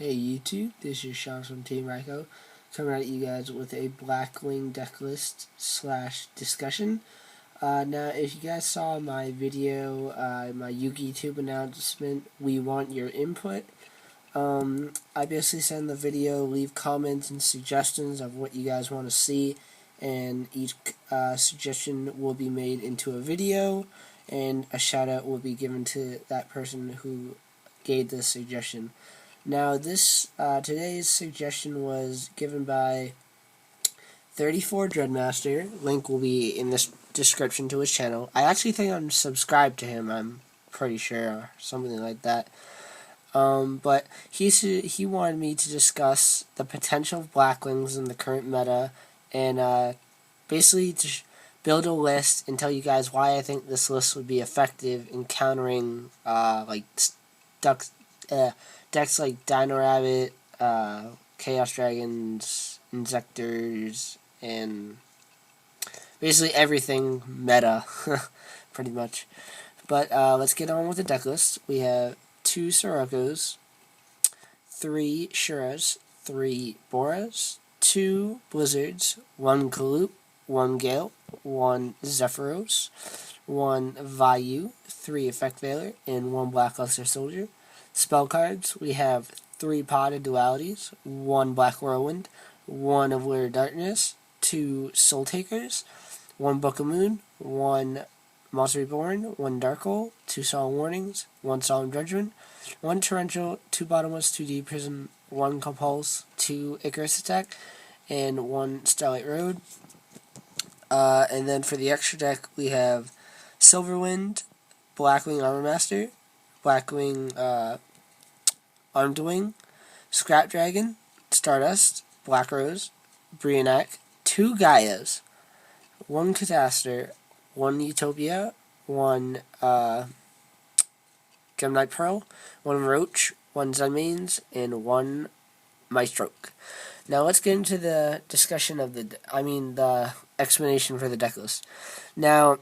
Hey YouTube, this is Sean from Team Ryko, coming at you guys with a Blackwing deck list / discussion. Now, if you guys saw my video, my Yugioh announcement, we want your input. I basically send the video, leave comments and suggestions of what you guys want to see, and each suggestion will be made into a video, and a shout out will be given to that person who gave this suggestion. Now, today's suggestion was given by 34 Dreadmaster. Link will be in the description to his channel. I actually think I'm subscribed to him. I'm pretty sure, or something like that. But he wanted me to discuss the potential of Blackwings in the current meta, and basically to build a list and tell you guys why I think this list would be effective in countering decks like Dino Rabbit, Chaos Dragons, Insectors, and basically everything meta, pretty much. But let's get on with the deck list. We have 2 Sirokkos, 3 Shuras, 3 Boras, 2 Blizzards, 1 Kaloop, 1 Gale, 1 Zephyros, 1 Vayu, 3 Effect Veiler, and 1 Blackluster Soldier. Spell cards, we have 3 Potted Dualities, 1 Black Whirlwind, 1 of Weird Darkness, 2 Soul Takers, 1 Book of Moon, 1 Monster Reborn, 1 Dark Hole, 2 Solemn Warnings, 1 Solemn Judgment, 1 Torrential, 2 Bottomless, 2 Deep Prism, 1 Compulse, 2 Icarus Attack, and 1 Starlight Road. And then for the extra deck, we have Silverwind, Blackwing Armor Master, Blackwing Armed Wing, Scrap Dragon, Stardust, Black Rose, Brionac, 2 Gaias, 1 Catastor, 1 Utopia, 1 Gemini Pearl, 1 Roach, 1 Zenmaines, and 1 Maestroke. Now let's get into the discussion of the explanation for the deck list. Now,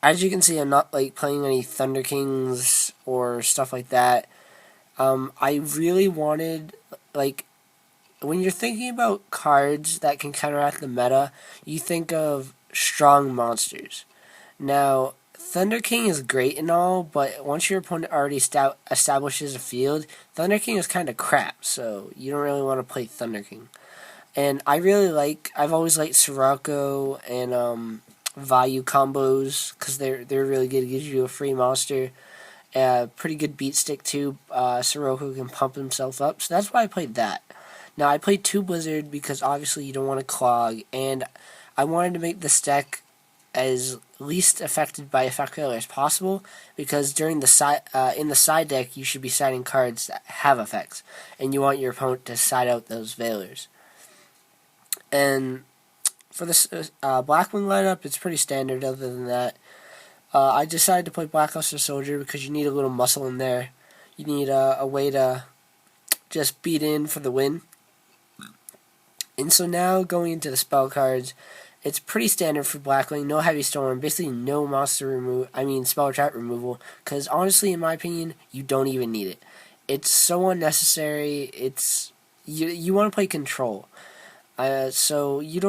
as you can see, I'm not playing any Thunder Kings or stuff like that. I really wanted, when you're thinking about cards that can counteract the meta, you think of strong monsters. Now, Thunder King is great and all, but once your opponent already establishes a field, Thunder King is kind of crap, so you don't really want to play Thunder King. And I've always liked Sirocco and Vayu combos, because they're really good. It gives you a free monster. Pretty good beat stick too. Sirocco can pump himself up, so that's why I played that. Now, I played 2 Blizzard because obviously you don't want to clog, and I wanted to make this deck as least affected by effect failure as possible, because during the in the side deck you should be siding cards that have effects, and you want your opponent to side out those veilers. And for this Blackwing lineup, it's pretty standard. Other than that, I decided to play Blackluster Soldier because you need a little muscle in there. You need a way to just beat in for the win. And so now, going into the spell cards, it's pretty standard for Blackwing. No Heavy Storm, basically no spell trap removal, because honestly, in my opinion, you don't even need it. It's so unnecessary. You want to play control. So you're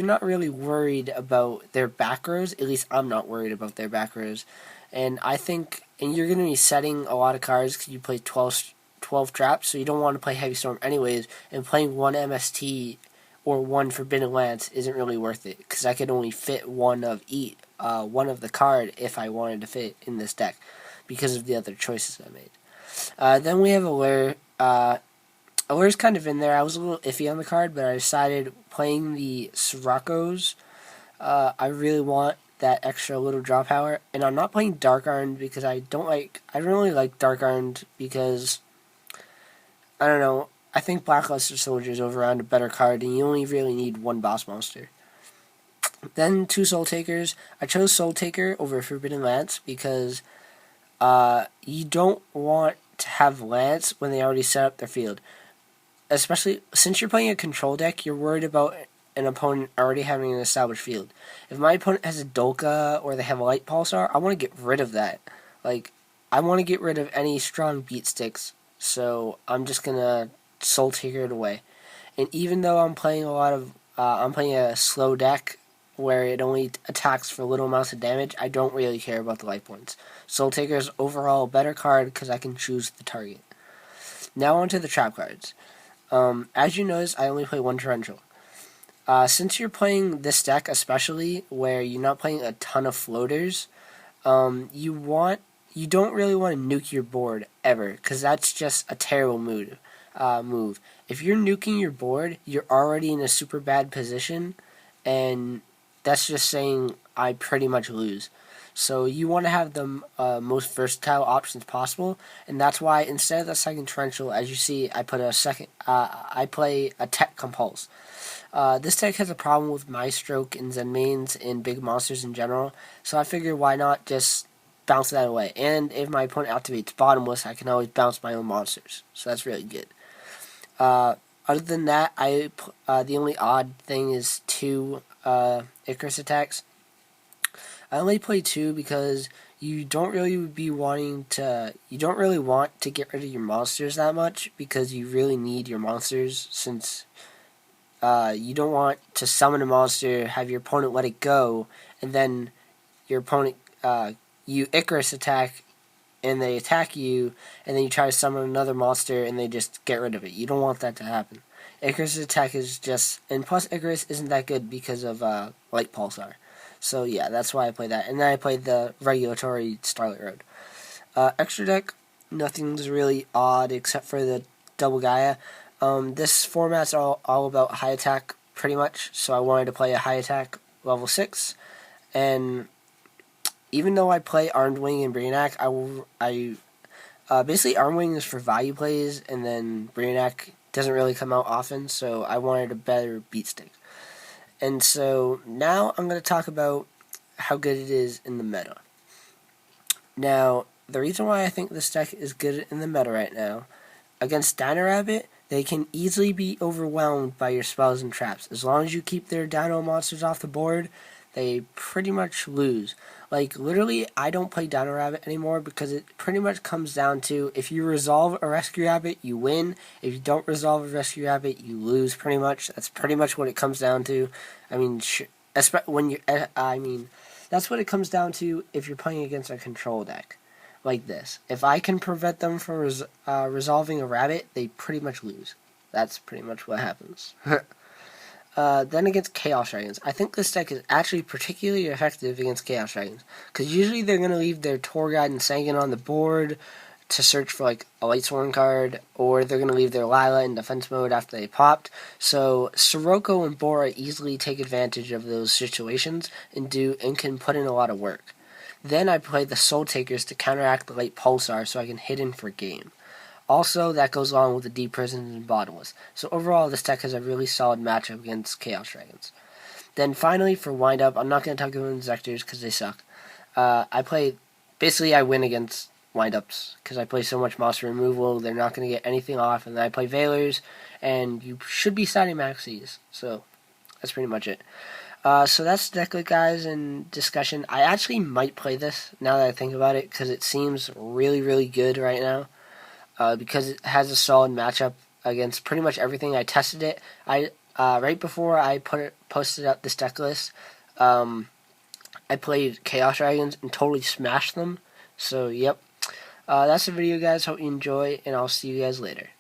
not really worried about their back rows. At least I'm not worried about their back rows. And you're going to be setting a lot of cards because you play 12 traps, so you don't want to play Heavy Storm anyways, and playing 1 MST or 1 Forbidden Lance isn't really worth it, because I could only fit one of the card if I wanted to fit in this deck, because of the other choices I made. Then we have Allure. Allure's kind of in there. I was a little iffy on the card, but I decided playing the Sirokkos, I really want that extra little draw power. And I'm not playing Dark Armed because I don't really like Dark Armed because, I don't know, I think Blackluster Soldier is overall a better card, and you only really need 1 boss monster. Then 2 Soul Takers. I chose Soul Taker over Forbidden Lance because you don't want to have Lance when they already set up their field. Especially since you're playing a control deck, you're worried about an opponent already having an established field. If my opponent has a Dolka or they have a Light Pulsar, I want to get rid of that. I want to get rid of any strong beat sticks so I'm just gonna Soul Taker it away. And even though I'm playing I'm playing a slow deck where it only attacks for little amounts of damage, I don't really care about the life points. Soul Taker is overall a better card because I can choose the target. Now onto the trap cards. As you notice, I only play one Torrential. Since you're playing this deck, especially where you're not playing a ton of floaters, you don't really want to nuke your board ever, because that's just a terrible move. If you're nuking your board, you're already in a super bad position, and that's just saying I pretty much lose. So you want to have the most versatile options possible, and that's why instead of the second torrential, as you see, I put a second. I play a Tech Compulse. This deck has a problem with Maestroke and Zen mains and big monsters in general, so I figured why not just bounce that away. And if my opponent activates Bottomless, I can always bounce my own monsters, so that's really good. Other than that, the only odd thing is two Icarus attacks. I only play two because you don't really want to get rid of your monsters that much, because you really need your monsters, since you don't want to summon a monster, have your opponent let it go, and then your opponent you Icarus attack and they attack you, and then you try to summon another monster and they just get rid of it. You don't want that to happen. Icarus attack is just, and plus Icarus isn't that good because of Light Pulsar. So yeah, that's why I play that. And then I played the regulatory Starlight Road. Extra deck, nothing's really odd except for the double Gaia. This format's all about high attack pretty much, so I wanted to play a high attack level 6. And even though I play Armed Wing and Brainiac, basically Armed Wing is for value plays, and then Brainiac doesn't really come out often, so I wanted a better beat stick. And so now I'm going to talk about how good it is in the meta. Now, the reason why I think this deck is good in the meta right now, against Dino Rabbit, they can easily be overwhelmed by your spells and traps. As long as you keep their Dino monsters off the board, they pretty much lose. Like, literally, I don't play Dino Rabbit anymore because it pretty much comes down to, if you resolve a Rescue Rabbit, you win. If you don't resolve a Rescue Rabbit, you lose pretty much. That's pretty much what it comes down to. I mean, that's what it comes down to if you're playing against a control deck like this. If I can prevent them from resolving a rabbit, they pretty much lose. That's pretty much what happens. Then against Chaos Dragons, I think this deck is actually particularly effective against Chaos Dragons, because usually they're going to leave their Tour Guide and Sangan on the board to search for like a Lightsworn card, or they're going to leave their Lila in defense mode after they popped. So Sirocco and Bora easily take advantage of those situations and can put in a lot of work. Then I play the Soul Takers to counteract the Light Pulsar so I can hit in for game. Also, that goes along with the Deep Prisons and Bottomless. So overall, this deck has a really solid matchup against Chaos Dragons. Then finally, for wind-up, I'm not going to talk about Inzectors because they suck. I win against wind-ups because I play so much monster removal, they're not going to get anything off, and then I play Veilers, and you should be starting Maxis. So that's pretty much it. So that's the deck, guys, in discussion. I actually might play this, now that I think about it, because it seems really, really good right now. Because it has a solid matchup against pretty much everything. I tested it. Right before I posted up this deck list, I played Chaos Dragons and totally smashed them. So, yep. That's the video, guys. Hope you enjoy, and I'll see you guys later.